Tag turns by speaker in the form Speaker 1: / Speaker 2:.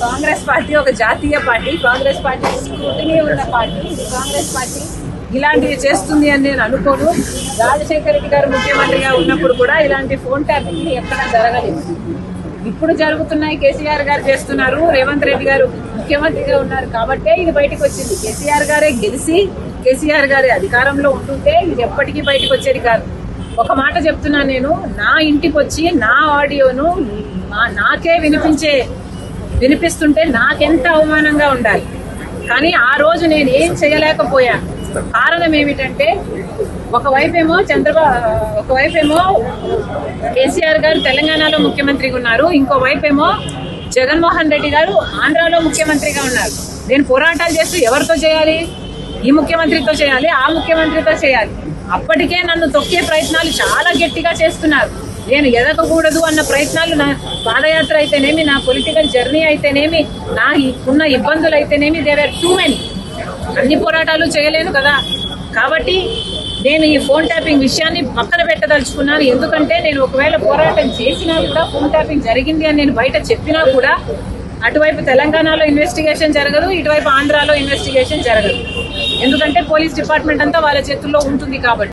Speaker 1: Congress party ఒక జాతీయ party, Congress party scrutiny ఉన్న పార్టీ. కాంగ్రెస్ పార్టీ ఇలాంటివి చేస్తుంది అని నేను అనుకోను. రాజశేఖర రెడ్డి గారు ముఖ్యమంత్రిగా ఉన్నప్పుడు కూడా ఇలాంటి ఫోన్ ట్యాపింగ్ ఎక్కడా జరగలేదు. ఇప్పుడు జరుగుతున్నాయి. కేసీఆర్ గారు చేస్తున్నారు, రేవంత్ రెడ్డి గారు ముఖ్యమంత్రిగా ఉన్నారు కాబట్టే ఇది బయటకు వచ్చింది. కేసీఆర్ గారే గెలిచి కేసీఆర్ గారి అధికారంలో ఉంటుంటే ఇది ఎప్పటికీ బయటకు వచ్చేది కాదు. ఒక మాట చెప్తున్నాను, నేను నా ఇంటికి వచ్చి నా ఆడియోను నాకే వినిపిస్తుంటే నాకెంత అవమానంగా ఉండాలి. కానీ ఆ రోజు నేను ఏం చేయలేకపోయాను. కారణం ఏమిటంటే ఒకవైపేమో కేసీఆర్ గారు తెలంగాణలో ముఖ్యమంత్రిగా ఉన్నారు, ఇంకోవైపేమో జగన్మోహన్ రెడ్డి గారు ఆంధ్రాలో ముఖ్యమంత్రిగా ఉన్నారు. నేను పోరాటాలు చేస్తూ ఎవరితో చేయాలి? ఈ ముఖ్యమంత్రితో చేయాలి, ఆ ముఖ్యమంత్రితో చేయాలి. అప్పటికే నన్ను తొక్కే ప్రయత్నాలు చాలా గట్టిగా చేస్తున్నారు. నేను ఎదగకూడదు అన్న ప్రయత్నాలు, నా పాదయాత్ర అయితేనేమి, నా పొలిటికల్ జర్నీ అయితేనేమి, నా ఉన్న ఇబ్బందులు అయితేనేమి, దేవర్ టూ మెనీ. అన్ని పోరాటాలు చేయలేను కదా. కాబట్టి నేను ఈ ఫోన్ ట్యాపింగ్ విషయాన్ని పక్కన పెట్టదలుచుకున్నాను. ఎందుకంటే నేను ఒకవేళ పోరాటం చేసినా కూడా, ఫోన్ ట్యాపింగ్ జరిగింది అని నేను బయట చెప్పినా కూడా అటువైపు తెలంగాణలో ఇన్వెస్టిగేషన్ జరగదు, ఇటువైపు ఆంధ్రాలో ఇన్వెస్టిగేషన్ జరగదు. ఎందుకంటే పోలీస్ డిపార్ట్మెంట్ అంతా వాళ్ళ చేతుల్లో ఉంటుంది కాబట్టి.